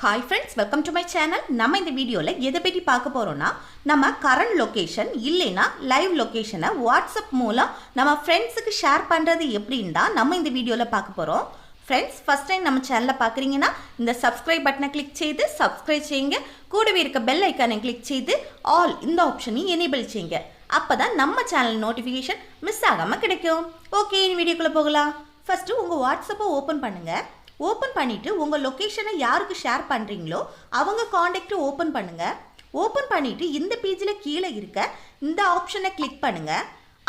Hi friends, welcome to my channel. நம்ம இந்த வீடியோவில் எதை பற்றி பார்க்க போகிறோன்னா, நம்ம கரண்ட் லொக்கேஷன் இல்லைன்னா லைவ் லொக்கேஷனை வாட்ஸ்அப் மூலம் நம்ம ஃப்ரெண்ட்ஸுக்கு ஷேர் பண்ணுறது எப்படின்னு தான் நம்ம இந்த வீடியோவில் பார்க்க போகிறோம். ஃப்ரெண்ட்ஸ், ஃபஸ்ட் டைம் நம்ம சேனலை பார்க்குறீங்கன்னா இந்த சப்ஸ்கிரைப் பட்டனை கிளிக் செய்து சப்ஸ்கிரைப் செய்யுங்க. கூடவே இருக்க பெல் ஐக்கானை கிளிக் செய்து ஆல் இந்த ஆப்ஷனையும் எனேபிள் செய்யுங்க. அப்போ தான் நம்ம சேனல் நோட்டிஃபிகேஷன் மிஸ் ஆகாமல் கிடைக்கும். ஓகே, இந்த வீடியோக்குள்ளே போகலாம். ஃபஸ்ட்டு உங்கள் வாட்ஸ்அப்பை ஓப்பன் பண்ணுங்கள். ஓப்பன் பண்ணிவிட்டு உங்கள் லொக்கேஷனை யாருக்கு ஷேர் பண்ணுறீங்களோ அவங்க காண்டாக்டை ஓப்பன் பண்ணுங்கள். ஓப்பன் பண்ணிவிட்டு இந்த பேஜில் கீழே இருக்க இந்த ஆப்ஷனை கிளிக் பண்ணுங்கள்.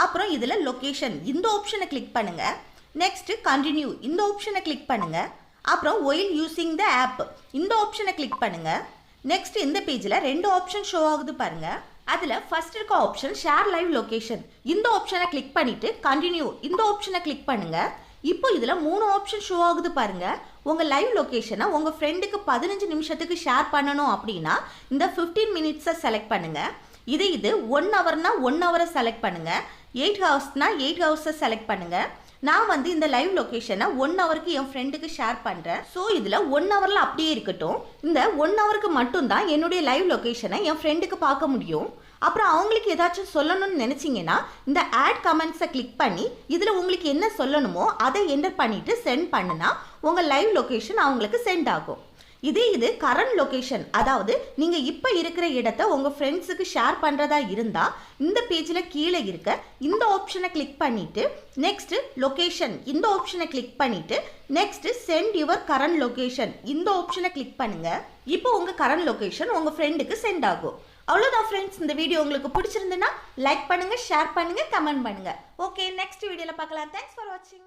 அப்புறம் இதில் லொக்கேஷன் இந்த ஆப்ஷனை கிளிக் பண்ணுங்கள். நெக்ஸ்ட்டு கண்டினியூ இந்த ஆப்ஷனை கிளிக் பண்ணுங்கள். அப்புறம் ஒயில் யூஸிங் த ஆப் இந்த ஆப்ஷனை கிளிக் பண்ணுங்கள். நெக்ஸ்ட் இந்த பேஜில் 2 ஆப்ஷன் ஷோ ஆகுது பாருங்கள். அதில் ஃபர்ஸ்ட் இருக்க ஆப்ஷன் ஷேர் லைவ் லொக்கேஷன் இந்த ஆப்ஷனை கிளிக் பண்ணிவிட்டு கண்டினியூ இந்த ஆப்ஷனை கிளிக் பண்ணுங்கள். இப்போ இதில் 3 ஆப்ஷன் ஷோ ஆகுது பாருங்க. உங்கள் லைவ் லொக்கேஷனை உங்கள் ஃப்ரெண்டுக்கு 15 நிமிஷத்துக்கு ஷேர் பண்ணணும் அப்படின்னா இந்த 15 மினிட்ஸை செலக்ட் பண்ணுங்கள். இது 1 ஹவர்னா 1 ஹவரை செலக்ட் பண்ணுங்கள். 8 ஹவர்ஸ்னா 8 ஹவர்ஸை செலக்ட் பண்ணுங்கள். நான் இந்த லைவ் லொக்கேஷனை 1 ஹவருக்கு என் ஃப்ரெண்டுக்கு ஷேர் பண்ணுறேன். ஸோ இதில் 1 ஹவரில் அப்படியே இருக்கட்டும். இந்த 1 ஹவருக்கு மட்டும்தான் என்னுடைய லைவ் லொக்கேஷனை என் ஃப்ரெண்டுக்கு பார்க்க முடியும். அப்புறம் அவங்களுக்கு ஏதாச்சும் சொல்லணும்னு நினச்சிங்கன்னா இந்த ஆட் கமெண்ட்ஸை கிளிக் பண்ணி இதில் உங்களுக்கு என்ன சொல்லணுமோ அதை என்டர் பண்ணிவிட்டு சென்ட் பண்ணுனா உங்கள் லைவ் லொக்கேஷன் அவங்களுக்கு சென்ட் ஆகும். இது கரண்ட் லொக்கேஷன், அதாவது நீங்கள் இப்போ இருக்கிற இடத்த உங்கள் ஃப்ரெண்ட்ஸுக்கு ஷேர் பண்ணுறதா இருந்தால் இந்த பேஜில் கீழே இருக்க இந்த ஆப்ஷனை கிளிக் பண்ணிவிட்டு நெக்ஸ்ட்டு லொக்கேஷன் இந்த ஆப்ஷனை கிளிக் பண்ணிவிட்டு next send your current location இந்த ஆப்ஷனை கிளிக் பண்ணுங்கள். இப்போ உங்கள் கரண்ட் லொக்கேஷன் உங்கள் ஃப்ரெண்டுக்கு சென்ட் ஆகும். அவ்வளோதான் ஃப்ரெண்ட்ஸ். இந்த வீடியோ உங்களுக்கு பிடிச்சிருந்துன்னா லைக் பண்ணுங்கள், ஷேர் பண்ணுங்கள், கமெண்ட் பண்ணுங்கள். ஓகே, நெக்ஸ்ட் வீடியோவில் பார்க்கலாம். தேங்க்ஸ் ஃபார் வாட்சிங்.